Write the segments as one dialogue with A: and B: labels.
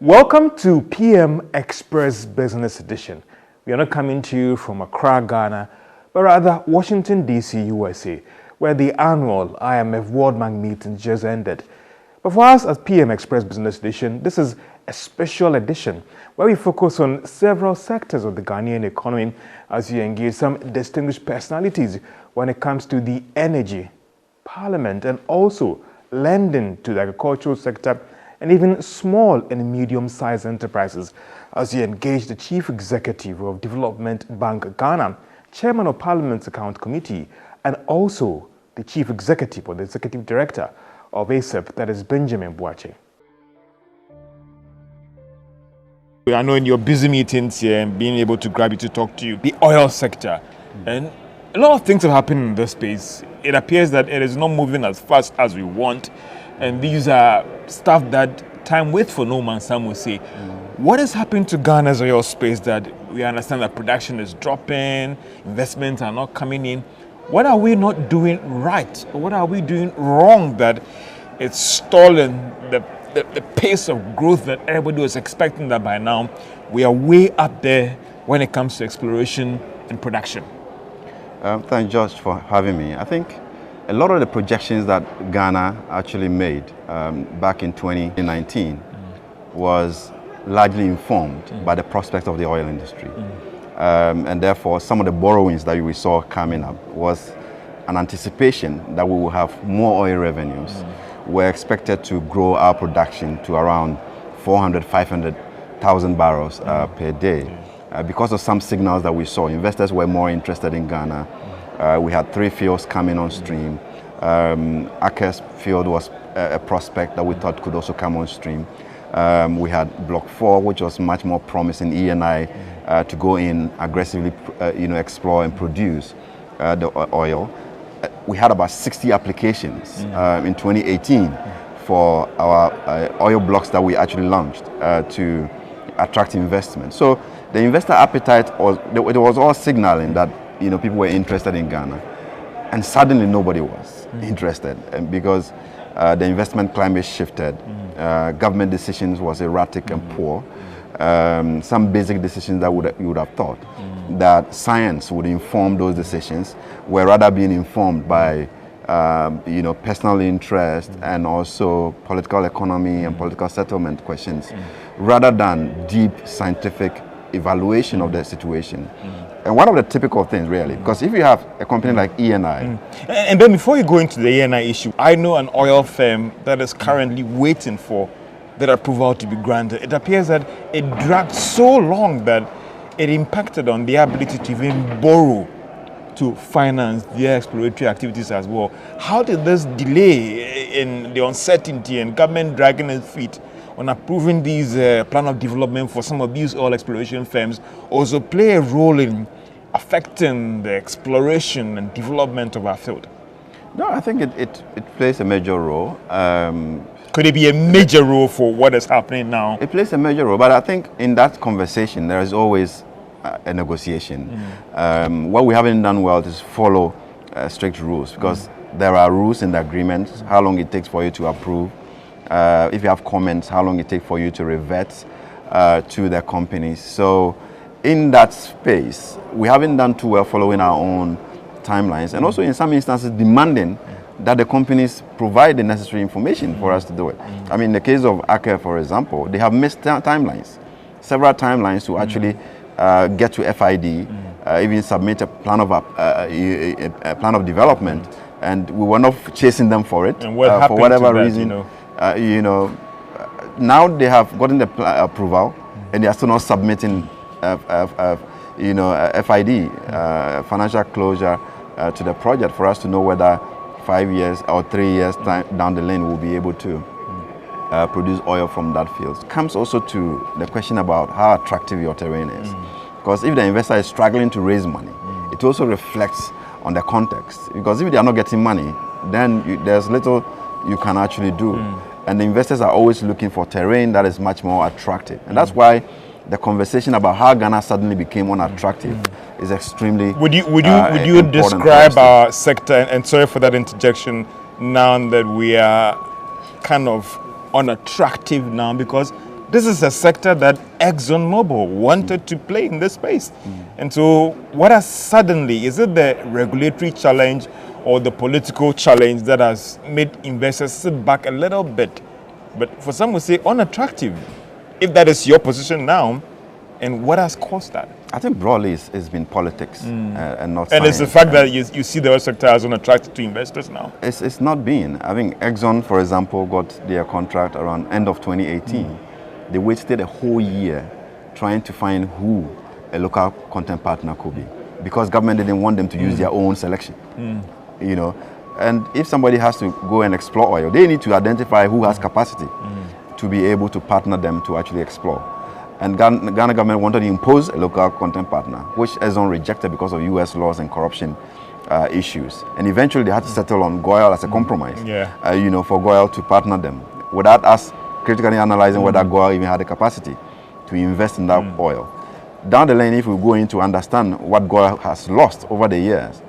A: Welcome to PM Express Business Edition. We are not coming to you from Accra, Ghana, but rather Washington, D.C., USA, where the annual IMF World Bank meeting just ended. But for us at PM Express Business Edition, this is a special edition where we focus on several sectors of the Ghanaian economy as we engage some distinguished personalities when it comes to the energy, parliament, and also lending to the agricultural sector and even small and medium-sized enterprises as we engage the Chief Executive of Development Bank Ghana, Chairman of Parliament's Account Committee, and also the Chief Executive or the Executive Director of ASEP, that is Benjamin Boakye. I know in your busy meetings here and being able to grab you to talk to you, the oil sector, and a lot of things have happened in this space. It appears that it is not moving as fast as we want. And these are stuff that time waits for no man, some will say. What is happening to Ghana's oil space that we understand that production is dropping, investments are not coming in? What are we not doing right? Or what are we doing wrong that it's stalling the pace of growth that everybody was expecting, that by now we are way up there when it comes to exploration and production?
B: Thanks, Josh, for having me. I think a lot of the projections that Ghana actually made back in 2019 was largely informed by the prospect of the oil industry. And therefore, some of the borrowings that we saw coming up was an anticipation that we will have more oil revenues. We're expected to grow our production to around 400, 500,000 barrels per day. Because of some signals that we saw, investors were more interested in Ghana. We had 3 fields coming on stream. Aker's field was a prospect that we thought could also come on stream. We had Block 4, which was much more promising, ENI, to go in aggressively, explore and produce the oil. We had about 60 applications in 2018 for our oil blocks that we actually launched to attract investment. So the investor appetite it was all signaling that people were interested in Ghana, and suddenly nobody was interested, and because the investment climate shifted, government decisions was erratic and poor. Some basic decisions that you would have thought that science would inform those decisions were rather being informed by personal interest and also political economy and political settlement questions, rather than deep scientific evaluation of the situation. And one of the typical things, really, because if you have a company like ENI...
A: And then before you go into the ENI issue, I know an oil firm that is currently waiting for that approval to be granted. It appears that it dragged so long that it impacted on their ability to even borrow to finance their exploratory activities as well. How did this delay in the uncertainty and government dragging its feet on approving these plan of development for some of these oil exploration firms also play a role in affecting the exploration and development of our field?
B: No, I think it plays a major role.
A: Could it be a major role for what is happening now?
B: It plays a major role, but I think in that conversation there is always a negotiation. What we haven't done well is follow strict rules, because there are rules in the agreement, how long it takes for you to approve. If you have comments, how long it takes for you to revert to the companies. So in that space, we haven't done too well following our own timelines, and also in some instances demanding that the companies provide the necessary information for us to do it. I mean, in the case of Aker, for example, they have missed timelines, several timelines to actually get to FID, even submit a plan of development, and we were not chasing them for it.
A: And what
B: for whatever
A: that,
B: reason. Now they have gotten the approval, and they are still not submitting FID, financial closure to the project, for us to know whether 5 years or 3 years down the lane we'll be able to produce oil from that field. It comes also to the question about how attractive your terrain is. Because if the investor is struggling to raise money, it also reflects on the context. Because if they are not getting money, then there's little you can actually do. And the investors are always looking for terrain that is much more attractive. And that's why the conversation about how Ghana suddenly became unattractive is extremely
A: Would you describe our sector, and sorry for that interjection, now that we are kind of unattractive now? Because this is a sector that ExxonMobil wanted to play in this space. And so what has suddenly, is it the regulatory challenge or the political challenge that has made investors sit back a little bit, but for some would say unattractive, if that is your position now, and what has caused that?
B: I think broadly it's been politics and not
A: And
B: science.
A: it's the fact that you see the oil sector as unattractive to investors now.
B: It's not been. I think Exxon, for example, got their contract around end of 2018. They wasted a whole year trying to find who a local content partner could be, because government didn't want them to use their own selection. You know, and if somebody has to go and explore oil, they need to identify who has capacity to be able to partner them to actually explore. And Ghana government wanted to impose a local content partner, which Exxon rejected because of US laws and corruption issues. And eventually they had to settle on GOIL as a compromise, you know, for GOIL to partner them, without us critically analyzing whether GOIL even had the capacity to invest in that oil. Down the lane, if we go in to understand what GOIL has lost over the years,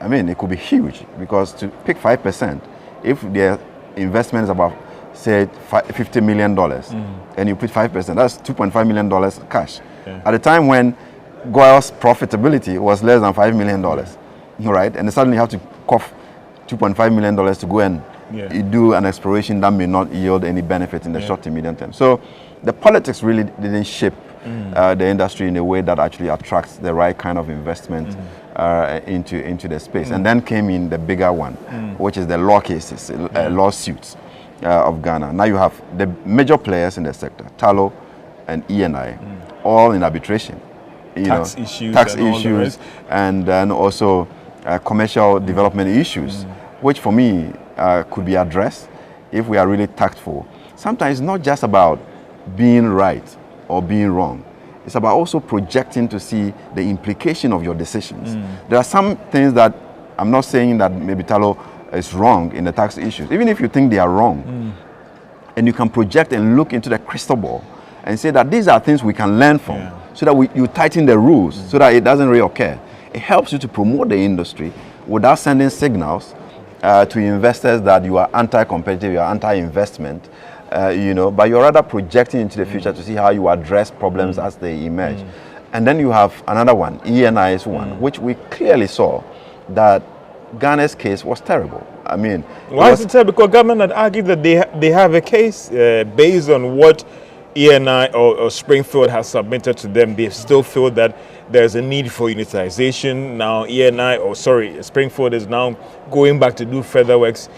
B: I mean, it could be huge, because to pick 5%, if their investment is about, say, $50 million, and you put 5%, that's $2.5 million cash. At the time when GOIL's profitability was less than $5 million, right? And they suddenly have to cough $2.5 million to go and do an exploration that may not yield any benefit in the short to medium term. So the politics really didn't shape the industry in a way that actually attracts the right kind of investment into the space. And then came in the bigger one, which is the law cases, lawsuits of Ghana. Now you have the major players in the sector, Tallow and ENI, all in arbitration.
A: Tax issues,
B: and then also commercial development issues, which for me could be addressed if we are really tactful. Sometimes it's not just about being right or being wrong. It's about also projecting to see the implication of your decisions. There are some things that I'm not saying that maybe Tallow is wrong in the tax issues. Even if you think they are wrong, and you can project and look into the crystal ball and say that these are things we can learn from, so that you tighten the rules so that it doesn't reoccur. It helps you to promote the industry without sending signals to investors that you are anti-competitive, you are anti-investment, you know, but you're rather projecting into the future to see how you address problems as they emerge. And then you have another one, ENI's one, which we clearly saw that Ghana's case was terrible. I mean,
A: why is it terrible? Because government had argued that they have a case based on what ENI or Springfield has submitted to them. They still feel that there's a need for unitization. Now Springfield is now going back to do further works.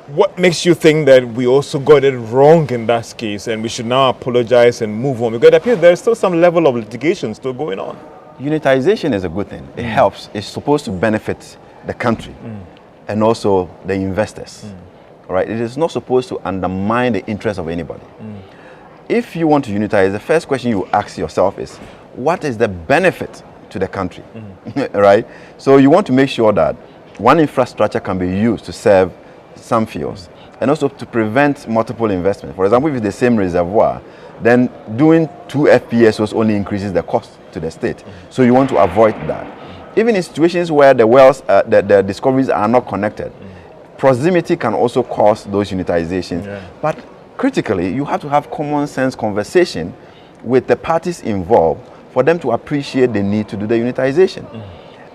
A: What makes you think that we also got it wrong in that case and we should now apologize and move on? Because it appears there's still some level of litigation still going on.
B: Unitization is a good thing. It helps. It's supposed to benefit the country and also the investors. Right? It is not supposed to undermine the interest of anybody. If you want to unitize, the first question you ask yourself is, what is the benefit to the country? Right? So you want to make sure that one infrastructure can be used to serve some fields and also to prevent multiple investment. For example, if it's the same reservoir, then doing 2 FPSOs only increases the cost to the state. So you want to avoid that. Even in situations where the wells, the discoveries are not connected, proximity can also cause those unitizations. But critically, you have to have common sense conversation with the parties involved for them to appreciate the need to do the unitization.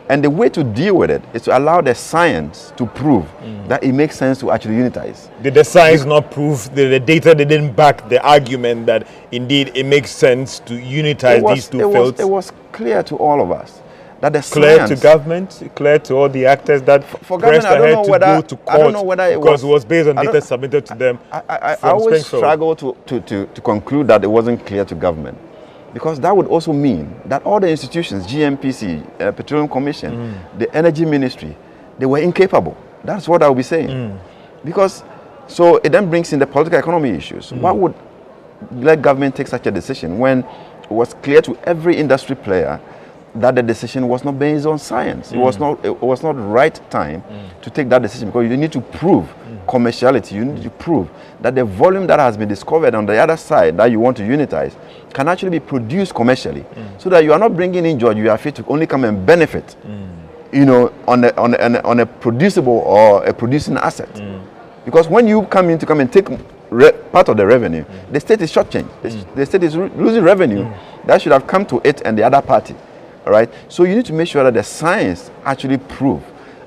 B: And the way to deal with it is to allow the science to prove that it makes sense to actually unitize.
A: Did the science not prove, the data didn't back the argument that indeed it makes sense to unitize these two fields?
B: It was clear to all of us that the
A: clear
B: science...
A: to government, clear to all the actors that
B: for government, I don't know whether,
A: to court,
B: I don't know whether it
A: because it was based on data submitted to them.
B: I always struggle to conclude that it wasn't clear to government, because that would also mean that all the institutions, GMPC, Petroleum Commission, the Energy Ministry, they were incapable. That's what I will be saying. Because, so it then brings in the political economy issues. What would let government take such a decision when it was clear to every industry player that the decision was not based on science? It was not the right time to take that decision, because you need to prove commerciality. You need to prove that the volume that has been discovered on the other side that you want to unitize can actually be produced commercially, so that you are not bringing in George Wiafe to only come and benefit, you know, on a producible or a producing asset. Because when you come in to come and take part of the revenue, the state is shortchanged. The state is losing revenue that should have come to it and the other party. All right. So you need to make sure that the science actually prove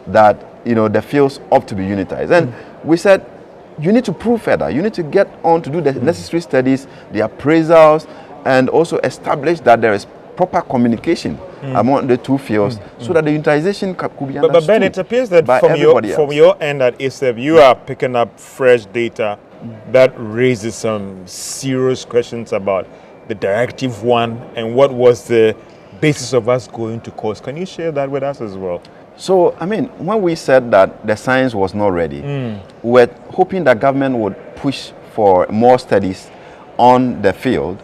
B: that the fields ought to be unitized. And we said you need to prove further. You need to get on to do the necessary studies, the appraisals, and also establish that there is proper communication among the two fields so that the unitization could be understood.
C: But Ben, it appears that from your end at ISEB, you are picking up fresh data that raises some serious questions about the Directive 1 and what was the basis of us going to court. Can you share that with us as well?
B: So, when we said that the science was not ready, we were hoping that government would push for more studies on the field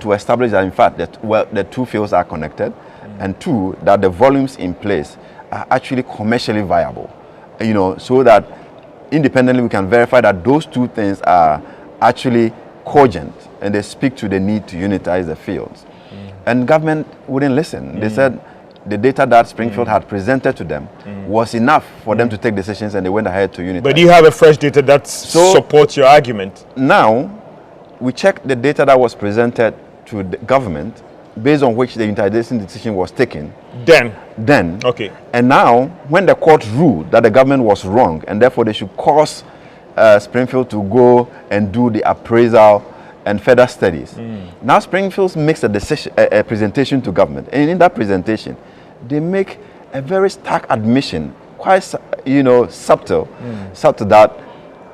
B: to establish that, in fact, the two fields are connected, and two, that the volumes in place are actually commercially viable, so that independently we can verify that those two things are actually cogent and they speak to the need to unitize the fields. And government wouldn't listen. They said the data that Springfield had presented to them was enough for them to take decisions, and they went ahead to unitize.
C: But do you have a fresh data that supports your argument?
B: Now, we checked the data that was presented to the government, based on which the unitization decision was taken. Then. Okay. And now, when the court ruled that the government was wrong, and therefore they should cause Springfield to go and do the appraisal and further studies. Now Springfield makes a presentation to government, and in that presentation, they make a very stark admission, quite subtle, that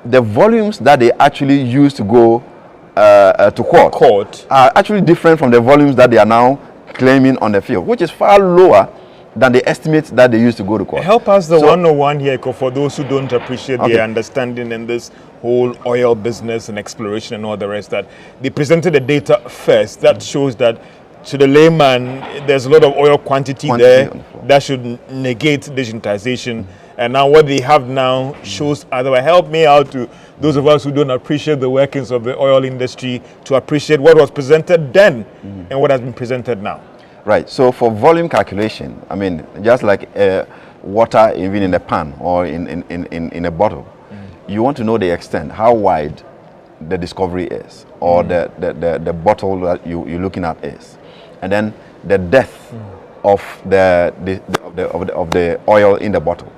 B: the volumes that they actually use to go to court are actually different from the volumes that they are now claiming on the field, which is far lower than the estimates that they used to go to court.
C: Help us the 101 here, for those who don't appreciate their understanding in this whole oil business and exploration and all the rest, that they presented the data first that shows that to the layman there's a lot of oil quantity there that should negate digitization. And now what they have now shows otherwise. Help me out to those of us who don't appreciate the workings of the oil industry to appreciate what was presented then and what has been presented now.
B: Right. So for volume calculation, just like water even in a pan or in a bottle, you want to know the extent, how wide the discovery is, or the bottle that you're looking at is, and then the depth of the oil in the bottle.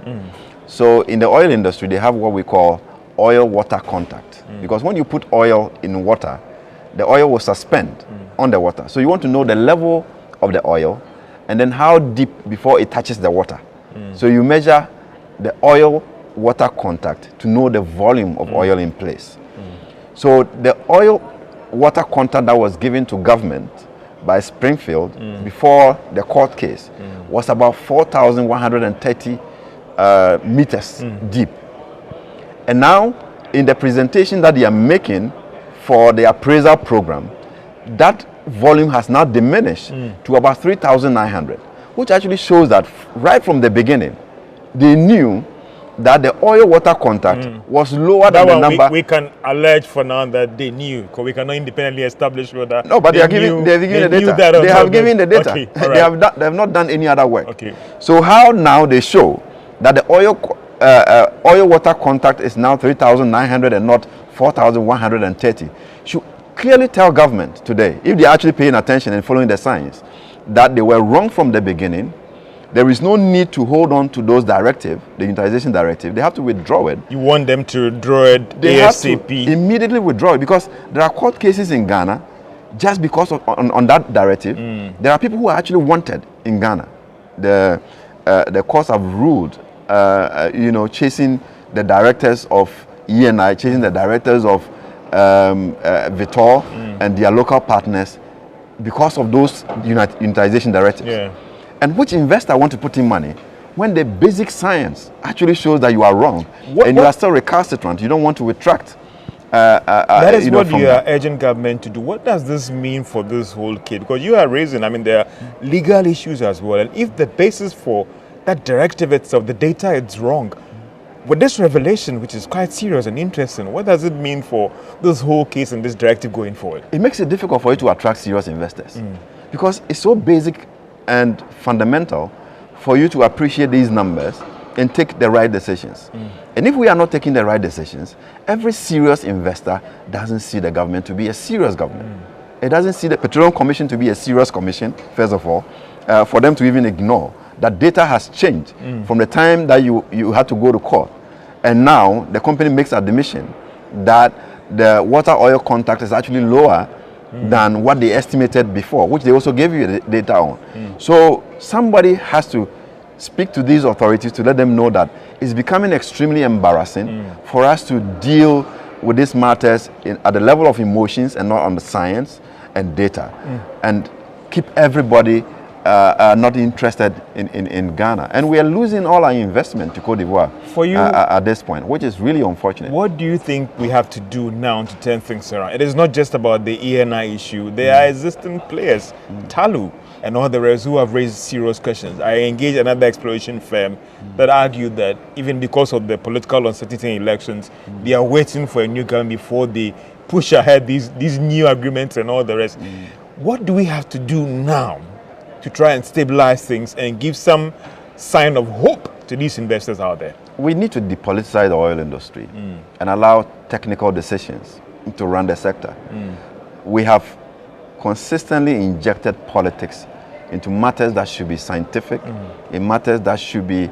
B: So in the oil industry, they have what we call oil-water contact, because when you put oil in water, the oil will suspend on the water. So you want to know the level of the oil, and then how deep before it touches the water. So you measure the oil-water contact to know the volume of oil in place. So the oil-water contact that was given to government by Springfield before the court case was about 4,130 meters deep. And now, in the presentation that they are making for the appraisal program, that volume has now diminished to about 3,900, which actually shows that right from the beginning, they knew that the oil-water contact was lower than the number.
C: We can allege for now that they knew, because we cannot independently establish whether.
B: No, but they have given the data. They have given the data. Okay, they have not done any other work.
C: Okay.
B: So how now they show that the oil-water contact is now 3,900 and not 4,130 should clearly tell government today, if they are actually paying attention and following the science, that they were wrong from the beginning. There is no need to hold on to those directives, the unitization directive. They have to withdraw it.
C: You want them to withdraw it
B: they
C: ASAP?
B: Have to immediately withdraw it, because there are court cases in Ghana just because of on that directive. There are people who are actually wanted in Ghana. The courts have ruled, chasing the directors of ENI, chasing the directors of Vitor and their local partners because of those unitization directives.
C: Yeah.
B: And which investor want to put in money when the basic science actually shows that you are wrong and you are still recalcitrant? You don't want to retract.
C: That is what you are urging government to do. What does this mean for this whole case? Because you are raising, there are legal issues as well. And if the basis for that directive itself, the data is wrong, with this revelation, which is quite serious and interesting, what does it mean for this whole case and this directive going forward?
B: It makes it difficult for you to attract serious investors because it's so basic and fundamental for you to appreciate these numbers and take the right decisions. And if we are not taking the right decisions, every serious investor doesn't see the government to be a serious government. It doesn't see the Petroleum Commission to be a serious commission, first of all, for them to even ignore that data has changed from the time that you had to go to court. And now the company makes admission that the water oil contact is actually lower than what they estimated before, which they also gave you the data on. So somebody has to speak to these authorities to let them know that it's becoming extremely embarrassing for us to deal with these matters at the level of emotions and not on the science and data, and keep everybody not interested in Ghana. And we are losing all our investment to Cote d'Ivoire
C: For you,
B: at this point, which is really unfortunate.
C: what do you think we have to do now to turn things around? It is not just about the ENI issue. There are existing players, Talu and all the rest, who have raised serious questions. I engaged another exploration firm that argued that even because of the political uncertainty in elections, they are waiting for a new government before they push ahead these new agreements and all the rest. What do we have to do now to try and stabilize things and give some sign of hope to these investors out there?
B: We need to depoliticize the oil industry and allow technical decisions to run the sector. We have consistently injected politics into matters that should be scientific, in matters that should be,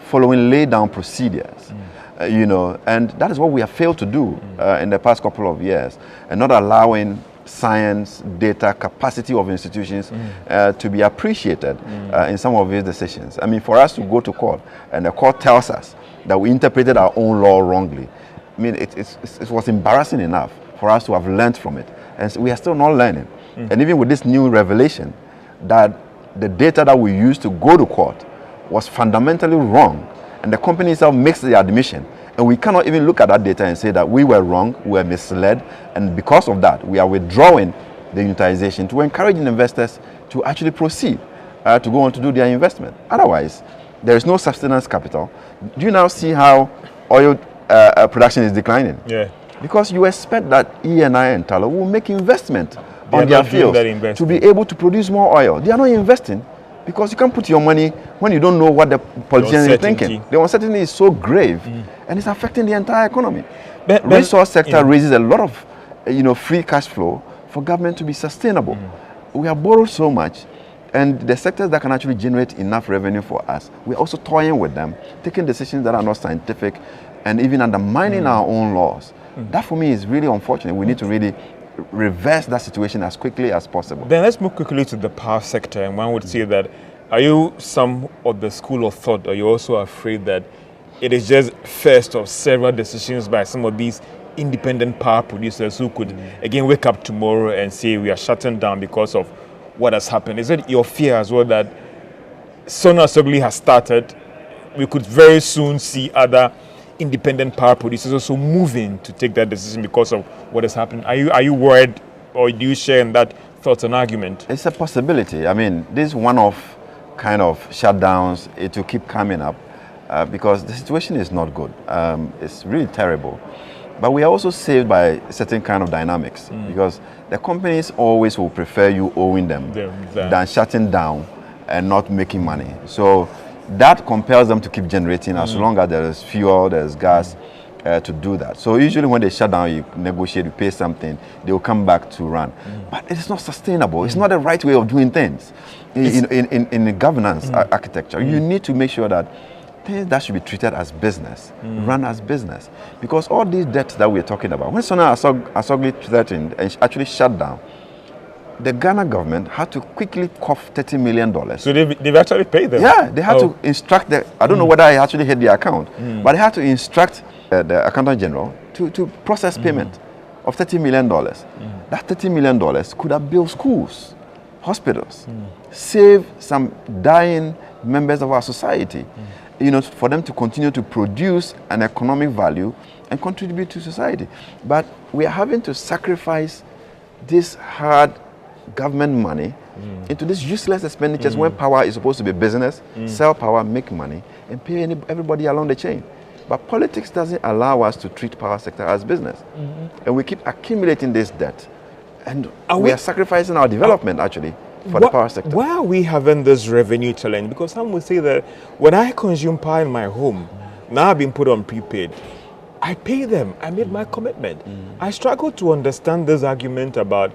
B: following laid down procedures. And that is what we have failed to do in the past couple of years, and not allowing science, data, capacity of institutions to be appreciated in some of these decisions. I mean, for us to go to court and the court tells us that we interpreted our own law wrongly, I mean, it was embarrassing enough for us to have learned from it. And we are still not learning. And even with this new revelation that the data that we used to go to court was fundamentally wrong, and the company itself makes the admission, and we cannot even look at that data and say that we were wrong, we were misled, and because of that, we are withdrawing the unitization to encourage investors to actually proceed to go on to do their investment. Otherwise, there is no sustenance capital. Do you now see how oil production is declining?
C: Yeah.
B: Because you expect that ENI and Talo will make investment on their fields to be able to produce more oil. They are not investing because you can't put your money when you don't know what the politicians are thinking. The uncertainty is so grave and it's affecting the entire economy. The resource sector raises a lot of free cash flow for government to be sustainable. We have borrowed so much, and the sectors that can actually generate enough revenue for us, we're also toying with them, taking decisions that are not scientific and even undermining our own laws. That for me is really unfortunate. We need to really reverse that situation as quickly as possible.
C: Then let's move quickly to the power sector, and one would say that, are you some of the school of thought, or are you also afraid that it is just first of several decisions by some of these independent power producers who could again wake up tomorrow and say we are shutting down because of what has happened? Is it your fear as well that Sona Sogli has started, we could very soon see other independent power producers also moving to take that decision because of what has happened? Are you worried, or do you share in that thought and argument?
B: It's a possibility. I mean, this one-off kind of shutdowns, it will keep coming up because the situation is not good. It's really terrible. But we are also saved by a certain kind of dynamics because the companies always will prefer you owing them than shutting down and not making money. So that compels them to keep generating as long as there is fuel, there is gas to do that. So usually when they shut down, you negotiate, you pay something, they will come back to run. But it is not sustainable. It's not the right way of doing things in the governance architecture. You need to make sure that things that should be treated as business, run as business. Because all these debts that we're talking about, when Sona Asogli threatened and actually shut down, the Ghana government had to quickly cough $30 million.
C: So they've actually paid them?
B: Yeah, they had to instruct I don't know whether I actually hit the account, but they had to instruct the accountant general to process payment of $30 million. That $30 million could have built schools, hospitals, save some dying members of our society, for them to continue to produce an economic value and contribute to society. But we are having to sacrifice this hard government money into these useless expenditures when power is supposed to be business, sell power, make money, and pay everybody along the chain. But politics doesn't allow us to treat power sector as business. And we keep accumulating this debt. And we are sacrificing our development, actually, for the power sector.
C: Why are we having this revenue challenge? Because some will say that when I consume power in my home, now I've been put on prepaid, I pay them. I made my commitment. I struggle to understand this argument about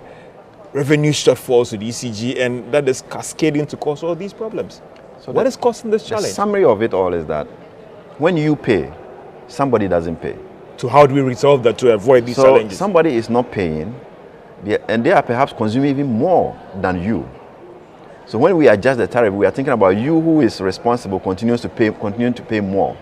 C: revenue shortfalls with ECG, and that is cascading to cause all these problems. So what is causing this challenge?
B: The summary of it all is that when you pay, somebody doesn't pay.
C: So how do we resolve that to avoid these challenges?
B: Somebody is not paying, and they are perhaps consuming even more than you. So when we adjust the tariff, we are thinking about you who is responsible continuing to pay more,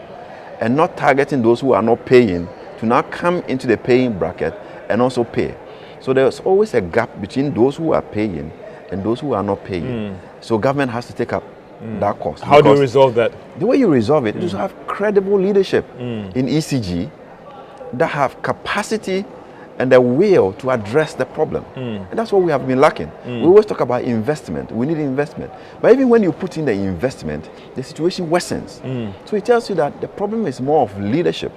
B: and not targeting those who are not paying to now come into the paying bracket and also pay. So there's always a gap between those who are paying and those who are not paying. So government has to take up that cost.
C: How do you resolve that?
B: The way you resolve it is to have credible leadership in ECG that have capacity and the will to address the problem. And that's what we have been lacking. We always talk about investment. We need investment. But even when you put in the investment, the situation worsens. So it tells you that the problem is more of leadership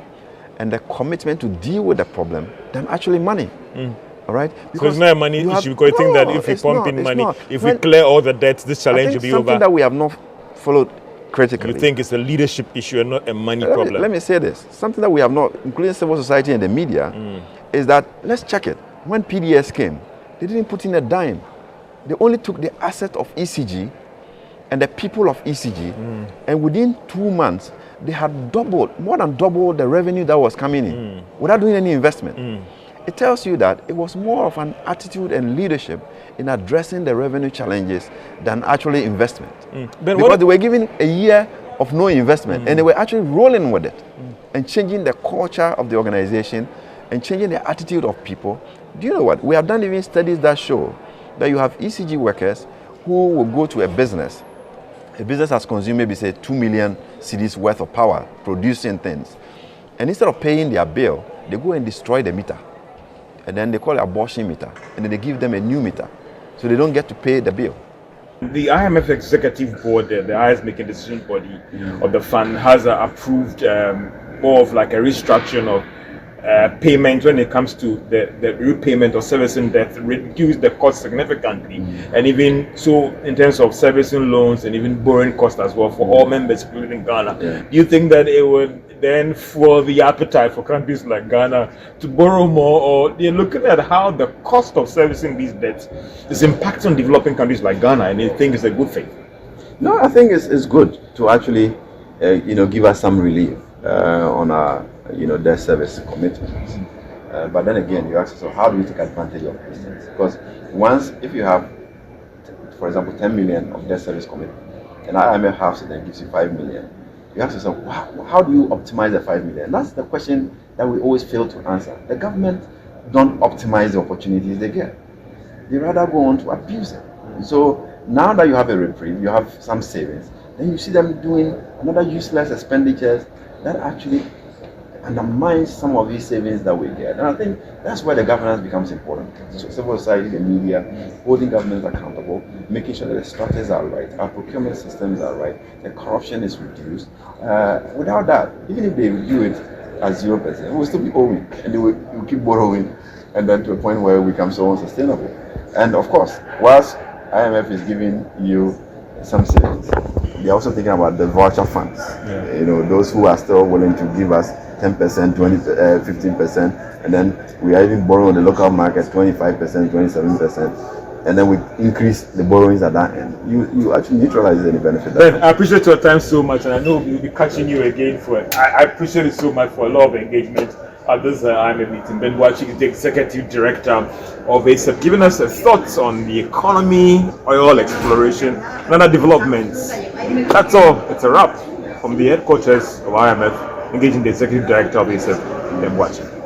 B: and the commitment to deal with the problem than actually money. All right?
C: Because so it's not a money issue, because you think that if we pump in money, if we clear all the debts, this challenge will be over.
B: Something that we have not followed critically.
C: You think it's a leadership issue and not a money problem?
B: Let me say this. Something that we have not, including civil society and the media, is that, let's check it. When PDS came, they didn't put in a dime. They only took the asset of ECG and the people of ECG, and within 2 months, they had more than doubled the revenue that was coming in without doing any investment. It tells you that it was more of an attitude and leadership in addressing the revenue challenges than actually investment. Because they were given a year of no investment and they were actually rolling with it and changing the culture of the organization and changing the attitude of people. Do you know what? We have done even studies that show that you have ECG workers who will go to a business. A business has consumed maybe say 2 million cedis worth of power producing things. And instead of paying their bill, they go and destroy the meter. And then they call it abortion meter. And then they give them a new meter. So they don't get to pay the bill.
C: The IMF Executive Board, the highest making decision body of the fund, has approved more of like a restructuring of payment when it comes to the repayment of servicing debt, reduce the cost significantly. And even so, in terms of servicing loans and even borrowing costs as well for all members, including Ghana. Do you think that it would then fuel the appetite for countries like Ghana to borrow more, or they're looking at how the cost of servicing these debts is impacting developing countries like Ghana, and they think it's a good thing?
B: No, I think it's good to actually, give us some relief on our, debt service commitments. But then again, you ask yourself, how do you take advantage of these things? Because once, if you have, for example, 10 million of debt service commitment, and IMF has it and gives you 5 million, you ask yourself, how do you optimize the 5 million? That's the question that we always fail to answer. The government don't optimize the opportunities they get. They rather go on to abuse it. So now that you have a reprieve, you have some savings, then you see them doing another useless expenditures that actually undermines some of these savings that we get. And I think that's where the governance becomes important. So civil society, the media, holding governments accountable, making sure that the structures are right, our procurement systems are right, the corruption is reduced. Without that, even if they review it at 0%, we'll still be owing, and they will keep borrowing, and then to a point where we become so unsustainable. And of course, whilst IMF is giving you some savings, they're also thinking about the voucher funds. Those who are still willing to give us 10%, 20, 15%, and then we are even borrowing the local market 25%, 27%, and then we increase the borrowings at that end. You actually neutralize any benefit.
C: Ben, I appreciate your time so much, and I know we'll be catching you again for it. I appreciate it so much for a lot of engagement at this IMF meeting. Ben Boakye is the Executive Director of ASEP, giving us thoughts on the economy, oil exploration, and other developments. That's all. It's a wrap from the headquarters of IMF, engaging the Executive Director of ASEP, Ben Boakye.